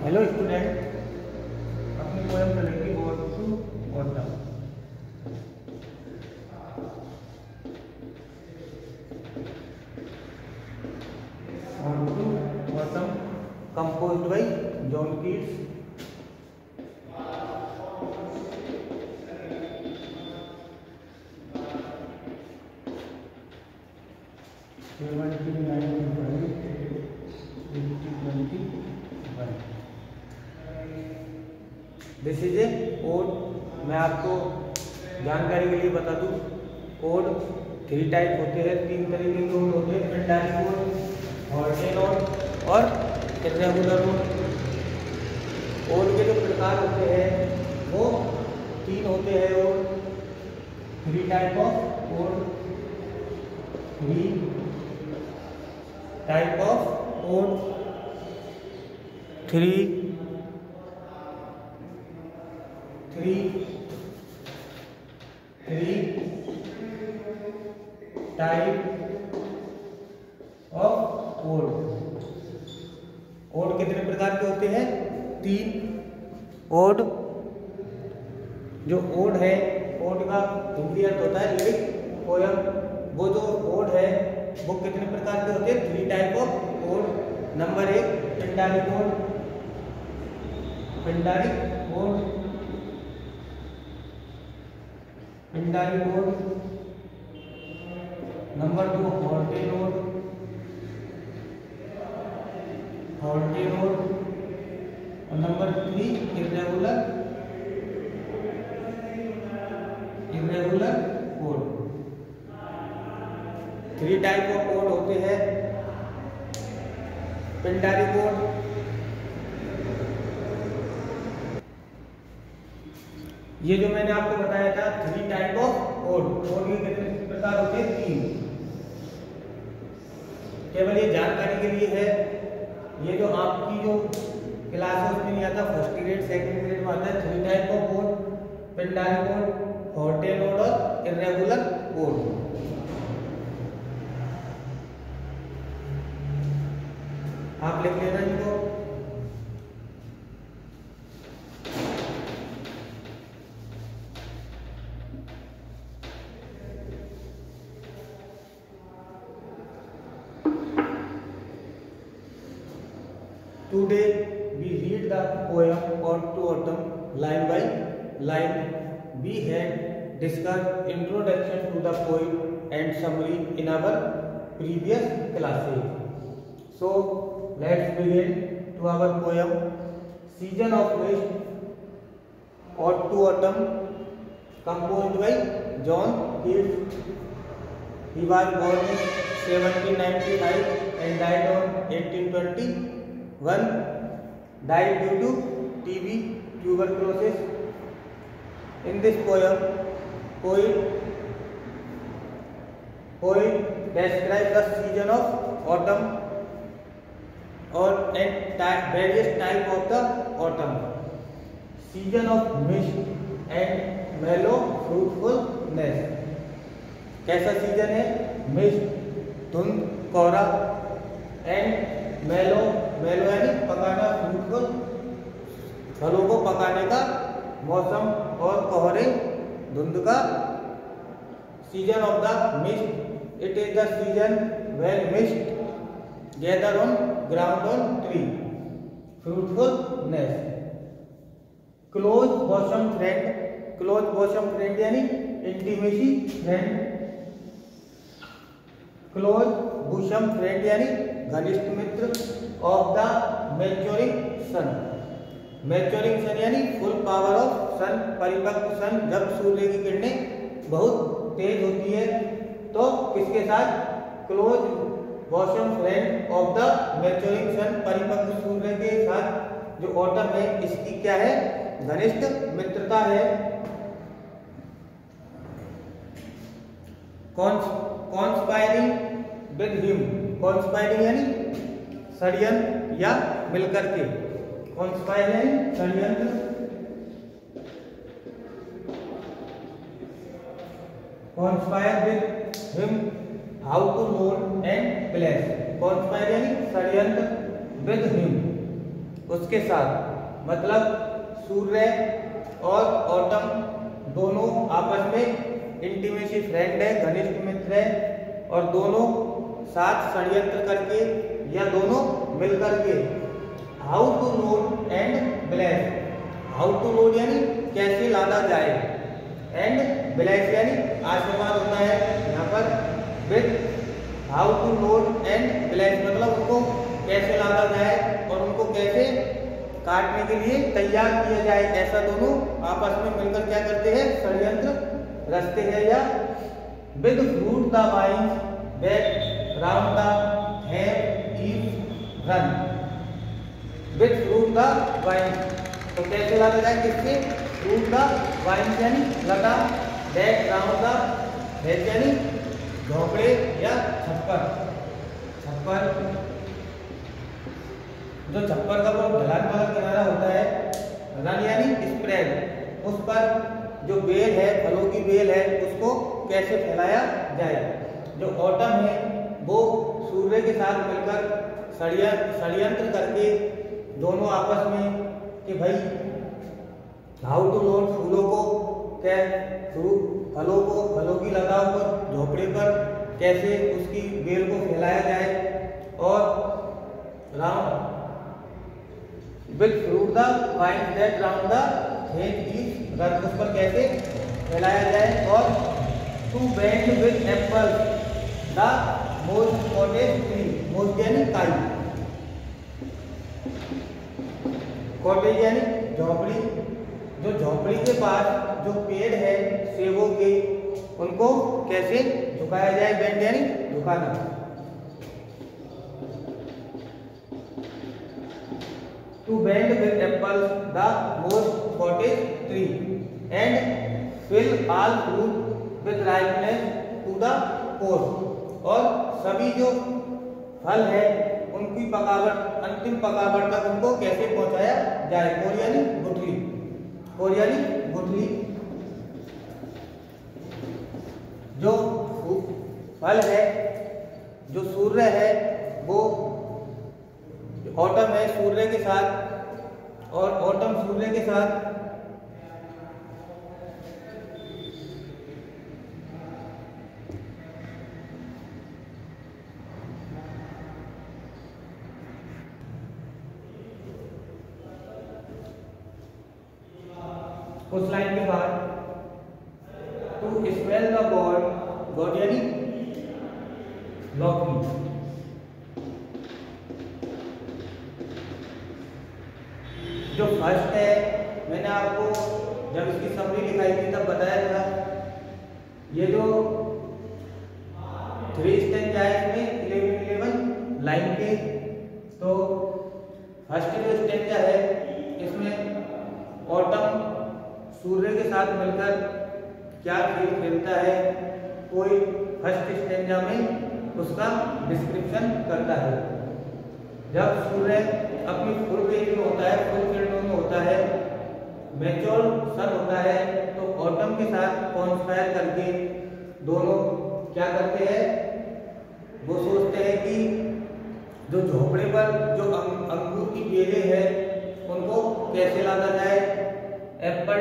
Hello student, अपनी poem चलेगी ode to autumn. Ode to autumn composed by John Keats. This is a ode. मैं आपको जानकारी के लिए बता दूं, ओड 3 टाइप होते हैं, 3 तरीके के ओड होते हैं: पेंटालिक ओड, हॉर्टेन ओड और इर्रेगुलर ओड। ओड के जो प्रकार होते हैं वो 3 होते हैं। Ode 3 type of ode, 3 type of ode, 3 type of ode. Ode कितने प्रकार के होते हैं? 3 ओड। जो ओड है, ओड का हिंदी अर्थ होता है लिरिक पोयम। वो जो ओड है वो कितने प्रकार के होते हैं? 3 type of ode. Number 1 Pindaric ode, Pindaric ode, Pindaric ode. Number 2 Horatian ode, Horatian ode. और number 3 irregular, irregular ode. 3 type of ode होते हैं। पेंटालिक ओड, ये जो मैंने आपको बताया था 3 टाइप ऑफ ओड। ओड के कितने प्रकार होते हैं? 3। केवल ये जानकारी के लिए है। ये जो आपकी जो क्लास है उसमें नहीं आता, फर्स्ट ग्रेड सेकंड ग्रेड में आता है 3 type of ode: Pindaric ode, Horatian ode और इर्रेगुलर ओड। आप लिख लेना इनको। Today we read the poem Ode to Autumn line by line. We had discussed introduction to the poem and summary in our previous classes. So let's begin to our poem Season of Mist, Ode to Autumn, composed by John Keats. He was born in 1795 and died on 1821. Died due to TB, tuberculosis. In this poem, poet describes the season of autumn and various types of the autumn. Season of mist and mellow fruitfulness. कैसा season है? Mist, धुंध, कोहरा, and मेलो, मेलो यानी पकाना, fruitful, फलों को पकाने का मौसम, और कोहरे, धुंध का। Season of the mist, it is the season when mist gather on ground on tree. Fruitfulness. Close bosom friend, close bosom friend यानी intimacy friend. Close bosom friend यानी घनिष्ठ मित्र। Of the maturing sun, maturing sun यानी full power of सन, परिपक्व सन। जब सूर्य की किरणें बहुत तेज होती है तो किसके साथ? Close bosom friend of the maturing sun, परिपक्व सूर्य के साथ जो ऑटम है इसकी क्या है? घनिष्ठ मित्रता है। कॉन्स्पायरिंग विद हिम, कॉन्स्पायरिंग यानी षड्यंत्र या मिलकर के। कॉन्स्पायर यानी षड्यंत्र। Conspire with him, how to mould and place. Conspire यानी षड्यंत्र, विद हिम उसके साथ, मतलब सूर्य और ऑटम दोनों आपस में इंटीमेसी फ्रेंड है, घनिष्ठ मित्र है, और दोनों साथ षड्यंत्र करके या दोनों मिलकर के how to load and bless, how to load यानी कैसे लादा जाए, एंड ब्लेस यानी आशीर्वाद होता है यहाँ पर, with how to load and bless मतलब उनको कैसे लादा जाए और उनको कैसे काटने के लिए तैयार किया जाए, ऐसा दोनों आपस में मिलकर क्या करते हैं, षड्यंत्र रचते हैं। या with fruit the vines back round the have eve run, with fruit the vines तो कैसे लादा जाए, किससे, फ्रूट द वाइन्स यानी लता, बैक राउंड द हैव यानी झोंपड़े या छप्पर, छप्पर जो छप्पर का वो ढलान वाला किनारा होता है, रन यानी स्प्रेड, उस पर जो बेल है, फलों की बेल है, उसको कैसे फैलाया जाए। जो ऑटम है वो सूर्य के साथ मिलकर षड्यंत्र करके दोनों आपस में कि भाई हाउ टू लोड, फूलों को क्या, फलों को, फलों की लताओं को झोपड़े पर कैसे उसकी बेल को फैलाया जाए, और round with fruit the vine that round the hedge is run, उस पर कैसे फैलाया जाए, और to bend with apple the most cottage tree, most यानी काई, कॉटेज यानी झोपड़ी, जो झोपड़ी के पास जो पेड़ है सेबों के, उनको कैसे झुकाया जाए, बेंड यानी झुकाना, to bend with apples the most cottage tree and fill all fruit with ripeness to the core, और सभी जो फल है उनकी पकावट, अंतिम पकावट तक उनको कैसे पहुंचाया जाए, कोर यानी गुठली, कोर यानी गुठली। जो फल है, जो सूर्य है वो ऑटम है सूर्य के साथ, और ऑटम सूर्य के साथ उस लाइन के बाद to smell the gourd, gourd यानी लौकी, जो फर्स्ट है मैंने आपको जब इसकी समरी लिखाई थी तब बताया था, ये जो 3 स्टेंजा है इसमें 11 लाइन के, तो फर्स्ट जो स्टेंजा है इसमें ऑटम सूर्य के साथ मिलकर क्या खेल खेलता है, कोई फर्स्ट स्टेंजा में उसका डिस्क्रिप्शन करता है। जब सूर्य अपनी फुल रेंज में होता है, फुल किरणों में होता है, मैच्योर सन होता है, तो ऑटम के साथ कॉन्स्पायर करके दोनों क्या करते हैं, वो सोचते हैं कि जो झोपड़े पर जो अंगूर की बेलें हैं उनको कैसे लादा जाए, एप्पल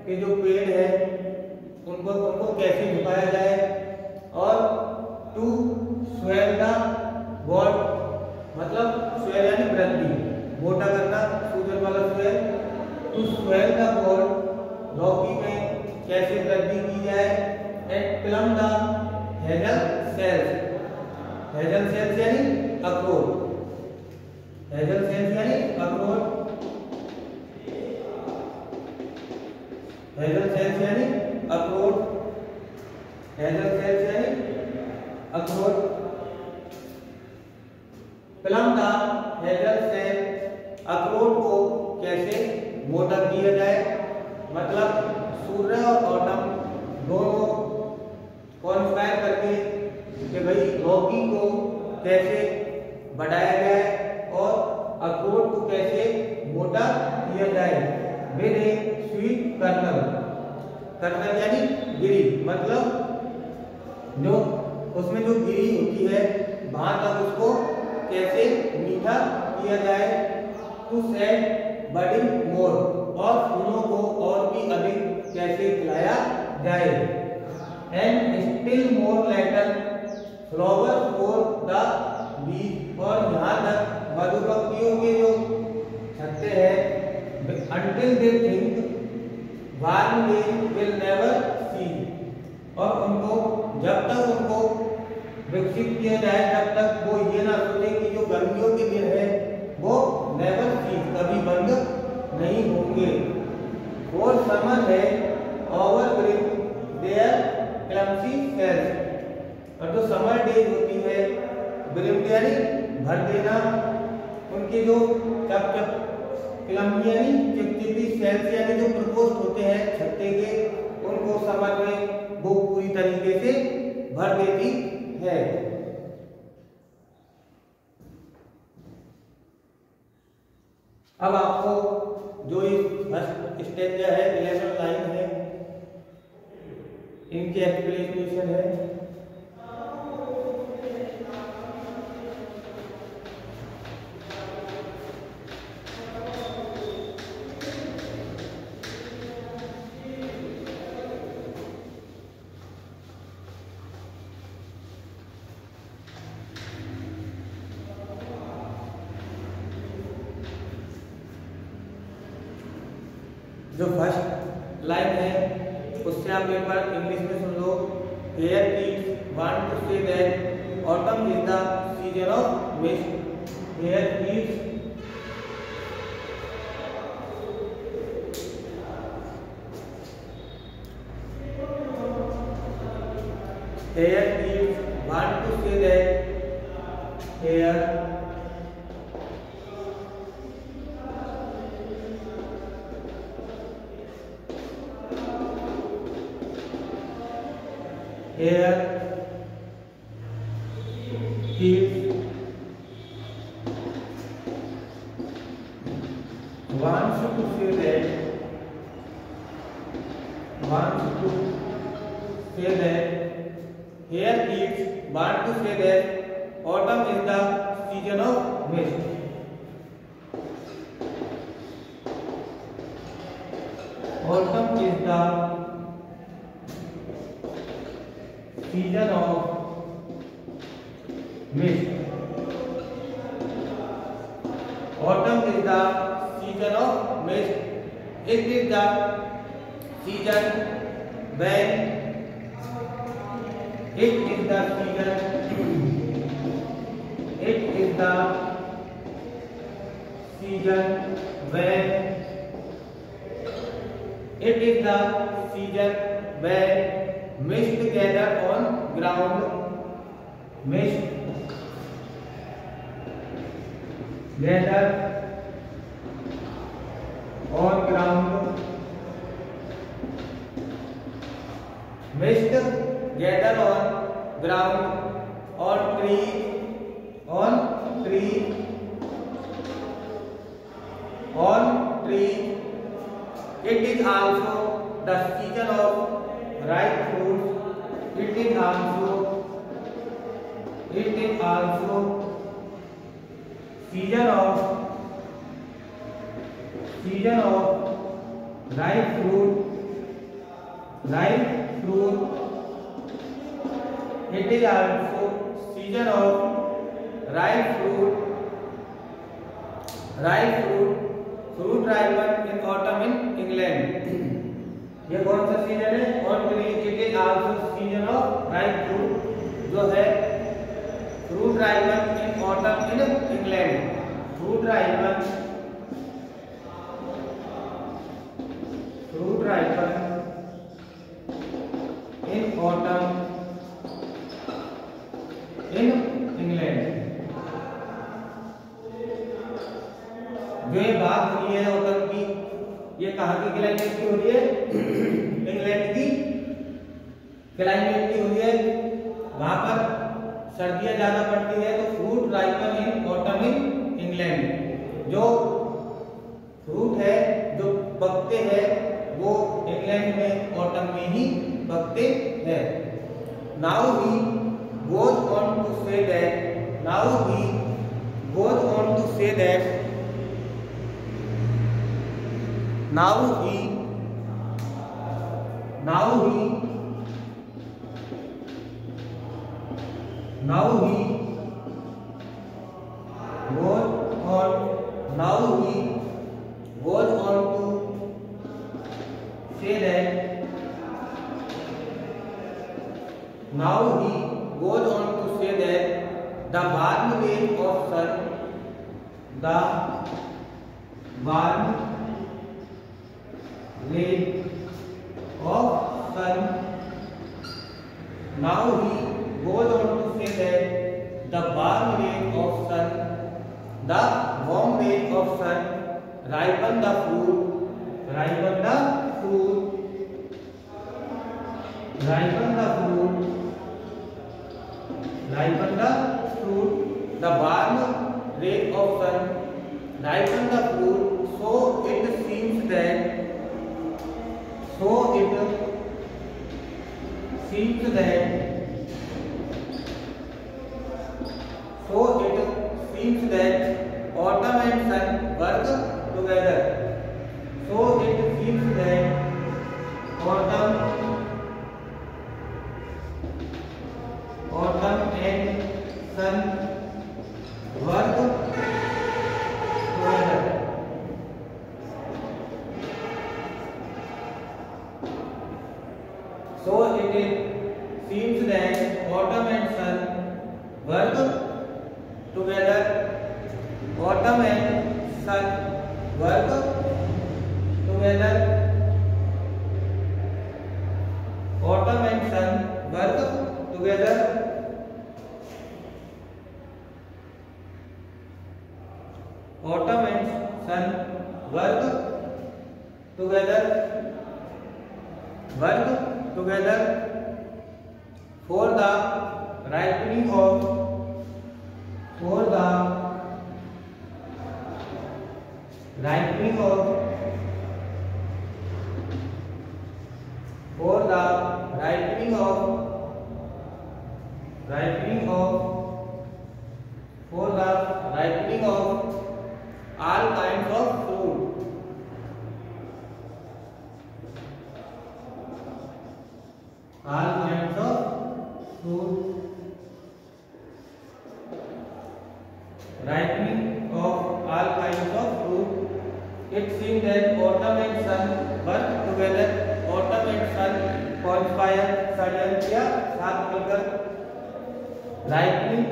के जो पेड़ है उनको कैसे झुकाया जाए, और टू स्वेल द गॉड मतलब स्वेल यानी वृद्धि, मोटा करना, सूजन वाला swell, to swell the gourd लौकी में कैसे वृद्धि की जाए, and plump the hazel shells, hazel shells यानी अखरोट, हेजल सेल्स यानी अखरोट, हेजल सेल्स यानी अखरोट, हेजल सेल्स यानी अखरोट, प्लम द हेजल सेल अखरोट को कैसे मोटा किया जाए, मतलब सूर्य और ऑटम दोनों कॉन्स्पायर करके कि भाई लौकी को कैसे बढ़ाया जाए और अखरोट को कैसे मोटा किया जाए, with a sweet kernel, kernel यानी गिरी, मतलब जो उसमें जो गिरी होती है वहां तक उसको कैसे मीठा किया जाए, टू सेट बडिंग मोर, और फूलों को और भी अधिक कैसे खिलाया जाए। And still more later flower for the bees, और यहाँ तक मधुमक्खियों के जो छत्ते हैं, until they think warm days will never see, और उनको जब तक उनको विकसित किया जाए तब तक वो ये ना सोचे कि जो गर्मियों के दिन है वो नेवर सी, कभी बंद नहीं होंगे। और समर है ओवरग्रीन देयर क्लमसी सेल्स, और जो समर डेज होती है ग्रिम्ड यानी भर देना उनके जो क्लम्सी यानी चिपचिपी सेल्स यानी जो प्रकोष्ठ होते हैं छत्ते के, उनको समर में वो पूरी तरीके से भर देती है। अब आपको जो फर्स्ट स्टेंजा है 11 लाइन है, इनकी एक्सप्लेनेशन है। जो फर्स्ट लाइन है उससे आप एक बार इंग्लिश में सुन लो। Here kids want to say that autumn is the season of mist. Here kids want to say that here kids wants to say that here kids want to say that autumn is the season of mist. Autumn is the season of mist. Autumn is the season of mist. It is the season when it is the season when mist gather on ground. Mist gather on ground. Mist gather on ground, on trees. It is also the season of ripe fruits. It is also season of ripe fruit. It is also season of ripe fruit. Fruit ripen in autumn in England. ये कौन सा season है? On tree. It is also season of ripe fruit, जो है fruit ripen in autumn in England. Fruit ripen in autumn in England. जो ये बात हुई है ऑटम की, ये कहाँ की क्लाइमेट की हो रही है? इंग्लैंड की क्लाइमेट की हुई है। वहां पर सर्दियां ज्यादा पड़ती है, तो fruit ripen in autumn in England. जो फ्रूट है जो पकते हैं वो इंग्लैंड में ऑटम में ही पकते हैं। Now he goes on to say that Now he goes on to say that the warm rays of sun now he goes on to say that the warm rays of sun, the warm rays of sun ripen the fruit, the warm rays of sun ripen the fruit, so it seems that autumn and sun work together. Autumn and sun work together. So it seems that autumn and sun work together. Autumn and sun work together. Autumn and sun work together. Autumn and sun work together. For the ripening of all kinds of fruit. Ripening of all kinds of fruit. It seems that autumn and sun work together. Autumn and sun conspire षड्यंत्र या साथ मिलकर ripening